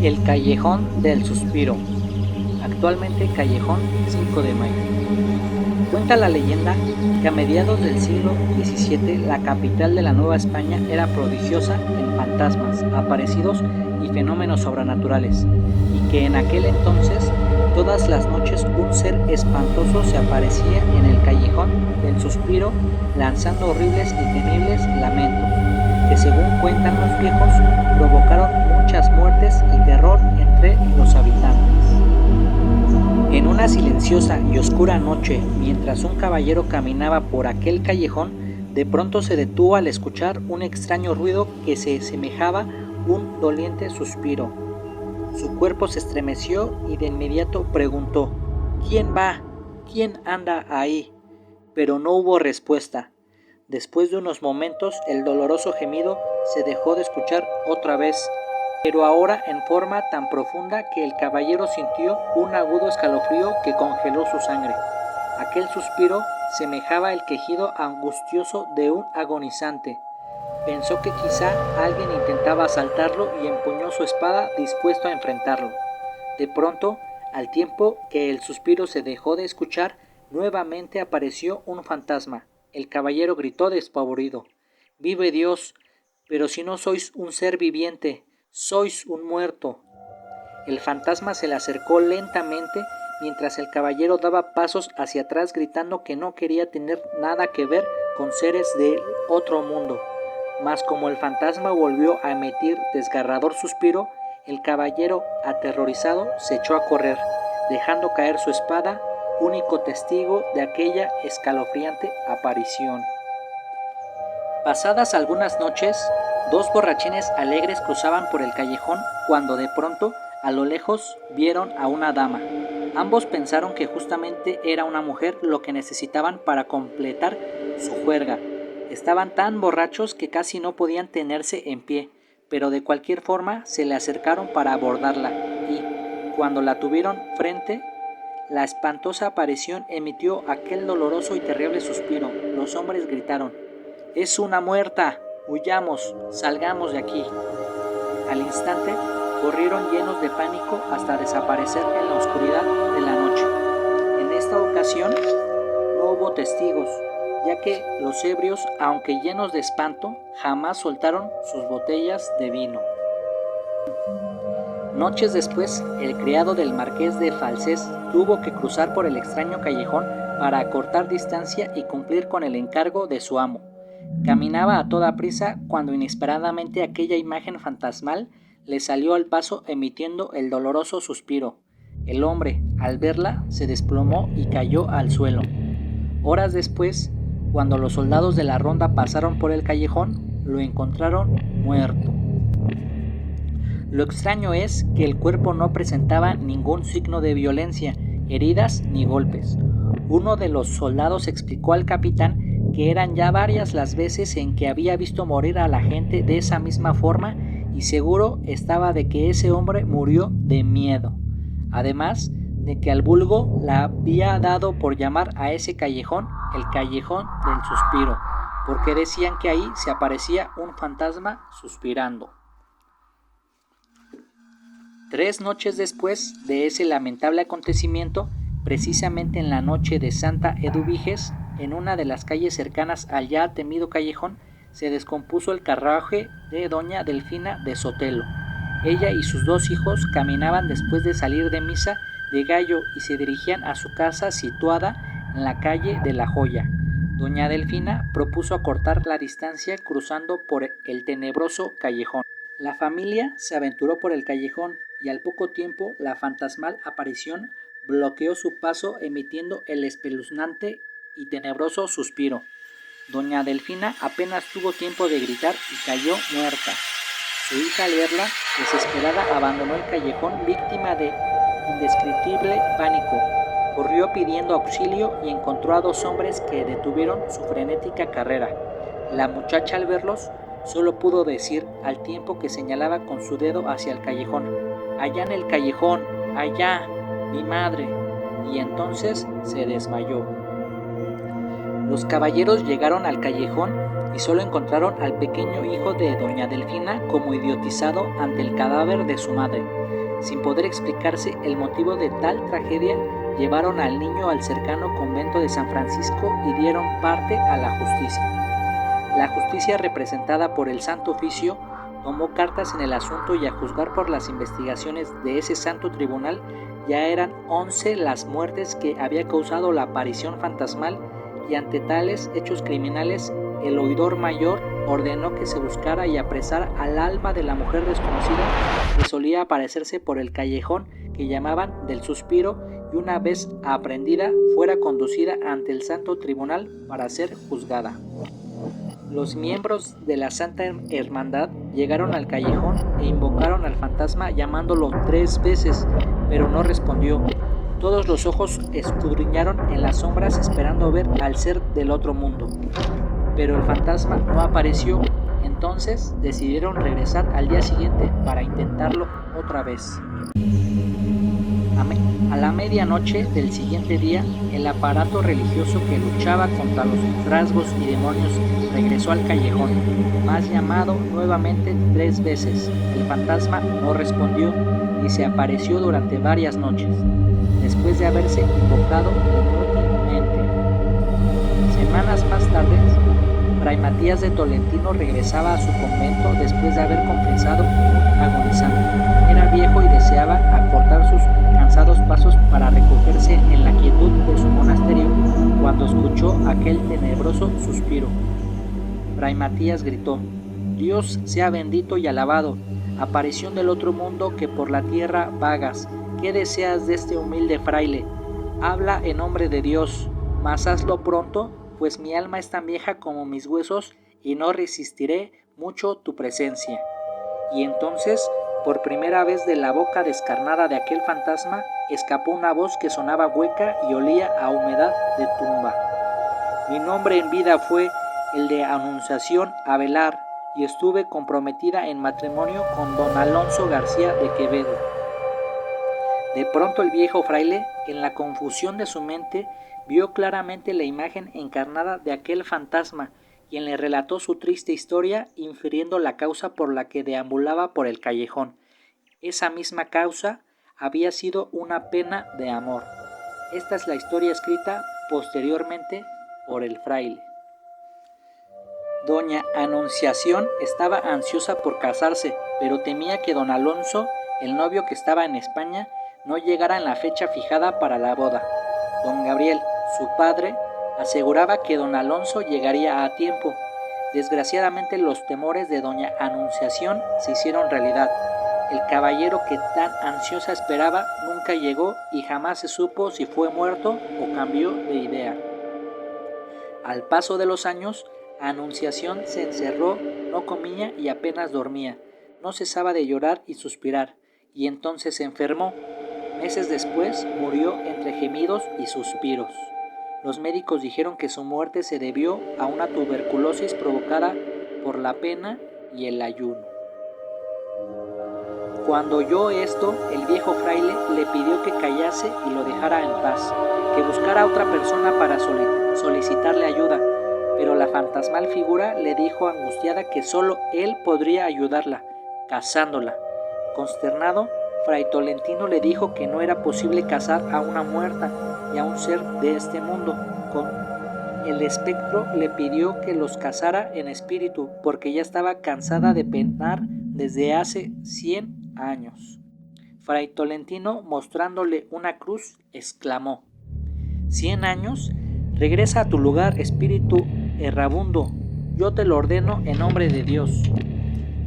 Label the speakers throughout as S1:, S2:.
S1: El Callejón del Suspiro, actualmente Callejón 5 de Mayo. Cuenta la leyenda que a mediados del siglo XVII la capital de la Nueva España era prodigiosa en fantasmas, aparecidos y fenómenos sobrenaturales, y que en aquel entonces todas las noches un ser espantoso se aparecía en el Callejón del Suspiro lanzando horribles y temibles lamentos, que según cuentan los viejos, provocaron muchas muertes y terror entre los habitantes. En una silenciosa y oscura noche, mientras un caballero caminaba por aquel callejón, de pronto se detuvo al escuchar un extraño ruido que se semejaba un doliente suspiro. Su cuerpo se estremeció y de inmediato preguntó: ¿Quién va? ¿Quién anda ahí? Pero no hubo respuesta. Después de unos momentos, el doloroso gemido se dejó de escuchar otra vez, pero ahora en forma tan profunda que el caballero sintió un agudo escalofrío que congeló su sangre. Aquel suspiro semejaba el quejido angustioso de un agonizante. Pensó que quizá alguien intentaba asaltarlo y empuñó su espada dispuesto a enfrentarlo. De pronto, al tiempo que el suspiro se dejó de escuchar, nuevamente apareció un fantasma. El caballero gritó despavorido: «¡Vive Dios! Pero si no sois un ser viviente, sois un muerto». El fantasma se le acercó lentamente mientras el caballero daba pasos hacia atrás gritando que no quería tener nada que ver con seres del otro mundo. Mas como el fantasma volvió a emitir desgarrador suspiro, el caballero, aterrorizado, se echó a correr, dejando caer su espada, único testigo de aquella escalofriante aparición. Pasadas algunas noches, dos borrachines alegres cruzaban por el callejón cuando de pronto, a lo lejos, vieron a una dama. Ambos pensaron que justamente era una mujer lo que necesitaban para completar su juerga. Estaban tan borrachos que casi no podían tenerse en pie, pero de cualquier forma se le acercaron para abordarla y, cuando la tuvieron frente, la espantosa aparición emitió aquel doloroso y terrible suspiro. Los hombres gritaron: «¡Es una muerta! ¡Huyamos! ¡Salgamos de aquí!». Al instante, corrieron llenos de pánico hasta desaparecer en la oscuridad de la noche. En esta ocasión no hubo testigos, ya que los ebrios, aunque llenos de espanto, jamás soltaron sus botellas de vino. Noches después, el criado del marqués de Falsés tuvo que cruzar por el extraño callejón para acortar distancia y cumplir con el encargo de su amo. Caminaba a toda prisa cuando inesperadamente aquella imagen fantasmal le salió al paso emitiendo el doloroso suspiro. El hombre, al verla, se desplomó y cayó al suelo. Horas después, cuando los soldados de la ronda pasaron por el callejón, lo encontraron muerto. Lo extraño es que el cuerpo no presentaba ningún signo de violencia, heridas ni golpes. Uno de los soldados explicó al capitán que eran ya varias las veces en que había visto morir a la gente de esa misma forma y seguro estaba de que ese hombre murió de miedo. Además de que al vulgo le había dado por llamar a ese callejón el Callejón del Suspiro, porque decían que ahí se aparecía un fantasma suspirando. 3 noches después de ese lamentable acontecimiento, precisamente en la noche de Santa Eduviges, en una de las calles cercanas al ya temido callejón, se descompuso el carruaje de doña Delfina de Sotelo. Ella y sus 2 hijos caminaban después de salir de misa de gallo y se dirigían a su casa situada en la calle de la Joya. Doña Delfina propuso acortar la distancia cruzando por el tenebroso callejón. La familia se aventuró por el callejón y al poco tiempo la fantasmal aparición bloqueó su paso emitiendo el espeluznante y tenebroso suspiro. Doña Delfina apenas tuvo tiempo de gritar y cayó muerta. Su hija, al verla, desesperada, abandonó el callejón víctima de indescriptible pánico. Corrió pidiendo auxilio y encontró a 2 hombres que detuvieron su frenética carrera. La muchacha, al verlos, solo pudo decir, al tiempo que señalaba con su dedo hacia el callejón: «Allá en el callejón, allá, mi madre», y entonces se desmayó. Los caballeros llegaron al callejón y solo encontraron al pequeño hijo de doña Delfina como idiotizado ante el cadáver de su madre. Sin poder explicarse el motivo de tal tragedia, llevaron al niño al cercano convento de San Francisco y dieron parte a la justicia. La justicia, representada por el Santo Oficio, tomó cartas en el asunto y, a juzgar por las investigaciones de ese santo tribunal, ya eran 11 las muertes que había causado la aparición fantasmal, y ante tales hechos criminales el oidor mayor ordenó que se buscara y apresara al alma de la mujer desconocida que solía aparecerse por el callejón que llamaban del Suspiro, y una vez aprehendida fuera conducida ante el santo tribunal para ser juzgada. Los miembros de la Santa Hermandad llegaron al callejón e invocaron al fantasma llamándolo 3 veces, pero no respondió. Todos los ojos escudriñaron en las sombras esperando ver al ser del otro mundo, pero el fantasma no apareció. Entonces decidieron regresar al día siguiente para intentarlo otra vez. A la medianoche del siguiente día, el aparato religioso que luchaba contra los rasgos y demonios regresó al callejón, mas llamado nuevamente 3 veces. El fantasma no respondió y se apareció durante varias noches, después de haberse invocado inútilmente. Semanas más tarde, Fray Matías de Tolentino regresaba a su convento después de haber confesado un agonizante. Era viejo y deseaba acortar sus cansados pasos para recogerse en la quietud de su monasterio cuando escuchó aquel tenebroso suspiro. Fray Matías gritó: «Dios sea bendito y alabado, aparición del otro mundo que por la tierra vagas, ¿qué deseas de este humilde fraile? Habla en nombre de Dios, mas hazlo pronto, pues mi alma es tan vieja como mis huesos y no resistiré mucho tu presencia». Y entonces, por primera vez de la boca descarnada de aquel fantasma, escapó una voz que sonaba hueca y olía a humedad de tumba. «Mi nombre en vida fue el de Anunciación Avelar, y estuve comprometida en matrimonio con don Alonso García de Quevedo». De pronto el viejo fraile, en la confusión de su mente, vio claramente la imagen encarnada de aquel fantasma, quien le relató su triste historia, infiriendo la causa por la que deambulaba por el callejón. Esa misma causa había sido una pena de amor. Esta es la historia escrita posteriormente por el fraile. Doña Anunciación estaba ansiosa por casarse, pero temía que don Alonso, el novio que estaba en España, no llegara en la fecha fijada para la boda. Don Gabriel, su padre, aseguraba que don Alonso llegaría a tiempo. Desgraciadamente los temores de doña Anunciación se hicieron realidad. El caballero que tan ansiosa esperaba nunca llegó y jamás se supo si fue muerto o cambió de idea. Al paso de los años, Anunciación se encerró, no comía y apenas dormía. No cesaba de llorar y suspirar, y entonces se enfermó. Meses después murió entre gemidos y suspiros. Los médicos dijeron que su muerte se debió a una tuberculosis provocada por la pena y el ayuno. Cuando oyó esto, el viejo fraile le pidió que callase y lo dejara en paz, que buscara a otra persona para solicitarle ayuda, pero la fantasmal figura le dijo angustiada que solo él podría ayudarla, casándola. Consternado, Fray Tolentino le dijo que no era posible casar a una muerta y a un ser de este mundo. El espectro le pidió que los casara en espíritu, porque ya estaba cansada de penar desde hace 100 años. Fray Tolentino, mostrándole una cruz, exclamó: «¿100 años? Regresa a tu lugar, espíritu errabundo, yo te lo ordeno en nombre de Dios».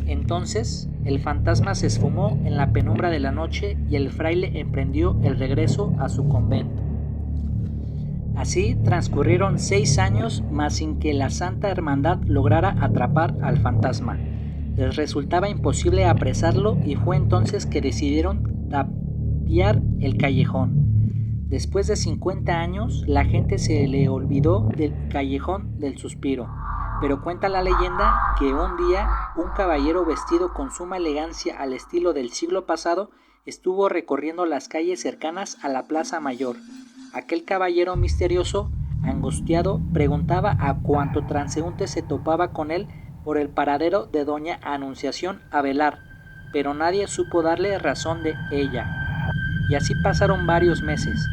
S1: Entonces el fantasma se esfumó en la penumbra de la noche y el fraile emprendió el regreso a su convento. Así transcurrieron 6 años, mas sin que la Santa Hermandad lograra atrapar al fantasma. Les resultaba imposible apresarlo y fue entonces que decidieron tapiar el callejón. Después de 50 años, la gente se le olvidó del callejón del Suspiro. Pero cuenta la leyenda que un día un caballero vestido con suma elegancia al estilo del siglo pasado estuvo recorriendo las calles cercanas a la Plaza Mayor. Aquel caballero misterioso Angustiado, preguntaba a cuanto transeúnte se topaba con él por el paradero de doña Anunciación Avelar, pero nadie supo darle razón de ella. Y así pasaron varios meses,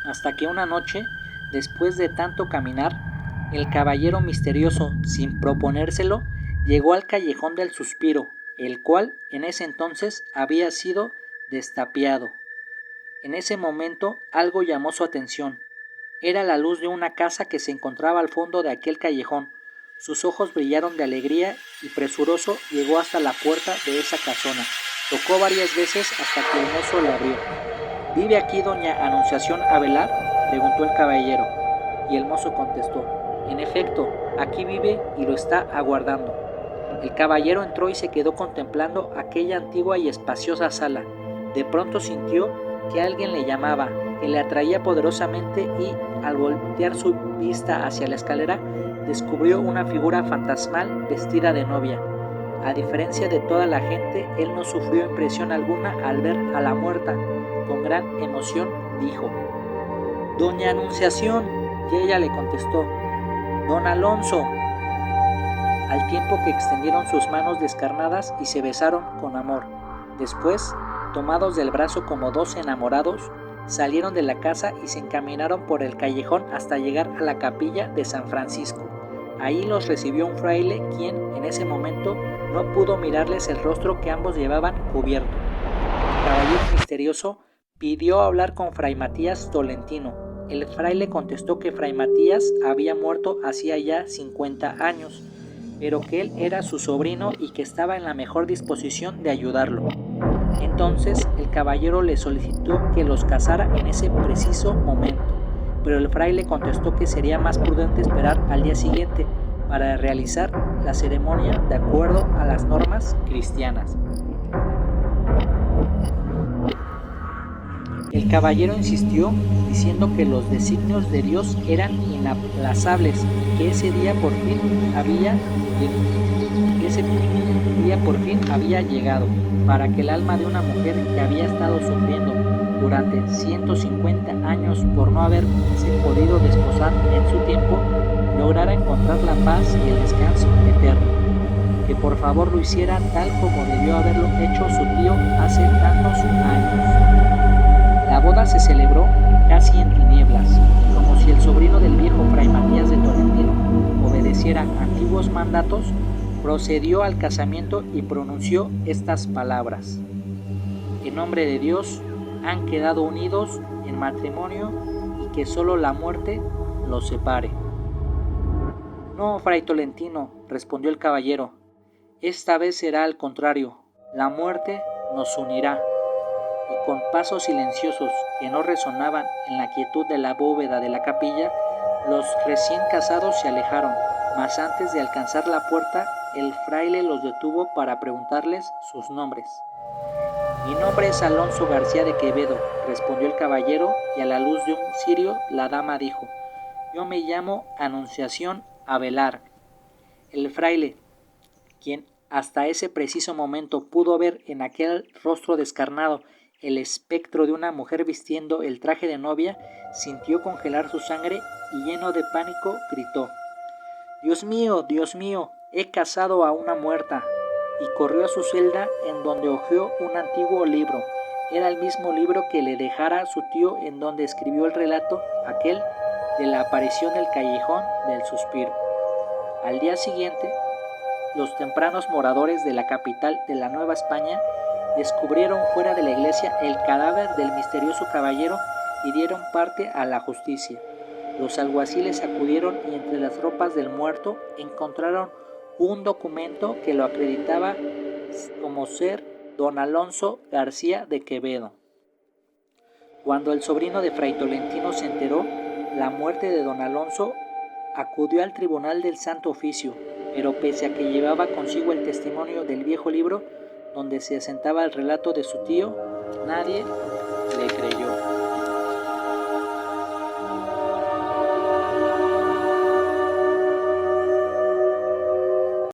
S1: hasta que una noche, después de tanto caminar, el caballero misterioso, sin proponérselo, llegó al callejón del suspiro, el cual en ese entonces había sido destapiado. En ese momento algo llamó su atención. Era la luz de una casa que se encontraba al fondo de aquel callejón. Sus ojos brillaron de alegría y presuroso llegó hasta la puerta de esa casona. Tocó varias veces hasta que el mozo le abrió. ¿Vive aquí doña Anunciación Avelar?, preguntó el caballero, y el mozo contestó: en efecto, aquí vive y lo está aguardando. El caballero entró y se quedó contemplando aquella antigua y espaciosa sala. De pronto sintió que alguien le llamaba, que le atraía poderosamente y, al voltear su vista hacia la escalera, descubrió una figura fantasmal vestida de novia. A diferencia de toda la gente, él no sufrió impresión alguna al ver a la muerta. Con gran emoción dijo: «Doña Anunciación», y ella le contestó: «Don Alonso», al tiempo que extendieron sus manos descarnadas y se besaron con amor. Después, tomados del brazo como dos enamorados, salieron de la casa y se encaminaron por el callejón hasta llegar a la capilla de San Francisco. Ahí los recibió un fraile, quien, en ese momento, no pudo mirarles el rostro que ambos llevaban cubierto. El caballero misterioso pidió hablar con Fray Matías Tolentino. El fraile contestó que Fray Matías había muerto hacía ya 50 años, pero que él era su sobrino y que estaba en la mejor disposición de ayudarlo. Entonces el caballero le solicitó que los casara en ese preciso momento, pero el fraile contestó que sería más prudente esperar al día siguiente para realizar la ceremonia de acuerdo a las normas cristianas. El caballero insistió, diciendo que los designios de Dios eran inaplazables y que ese día por fin había llegado, para que el alma de una mujer que había estado sufriendo durante 150 años por no haberse podido desposar en su tiempo, lograra encontrar la paz y el descanso eterno. Que por favor lo hiciera tal como debió haberlo hecho su tío hace tantos años. La boda se celebró casi en tinieblas, y como si el sobrino del viejo Fray Matías de Tolentino obedeciera antiguos mandatos, procedió al casamiento y pronunció estas palabras: en nombre de Dios han quedado unidos en matrimonio y que solo la muerte los separe. No, Fray Tolentino, respondió el caballero, esta vez será al contrario, la muerte nos unirá. Y con pasos silenciosos que no resonaban en la quietud de la bóveda de la capilla, los recién casados se alejaron, mas antes de alcanzar la puerta, el fraile los detuvo para preguntarles sus nombres. Mi nombre es Alonso García de Quevedo, respondió el caballero, y a la luz de un cirio la dama dijo: yo me llamo Anunciación Avelar. El fraile, quien hasta ese preciso momento pudo ver en aquel rostro descarnado el espectro de una mujer vistiendo el traje de novia, sintió congelar su sangre y lleno de pánico gritó: Dios mío, he casado a una muerta. Y corrió a su celda, en donde hojeó un antiguo libro. Era el mismo libro que le dejara su tío, en donde escribió el relato aquel de la aparición del callejón del suspiro. Al día siguiente, los tempranos moradores de la capital de la Nueva España descubrieron fuera de la iglesia el cadáver del misterioso caballero y dieron parte a la justicia. Los alguaciles acudieron y entre las ropas del muerto encontraron un documento que lo acreditaba como ser don Alonso García de Quevedo. Cuando el sobrino de Fray Tolentino se enteró la muerte de don Alonso, acudió al tribunal del Santo Oficio, pero pese a que llevaba consigo el testimonio del viejo libro donde se asentaba el relato de su tío, nadie le creyó.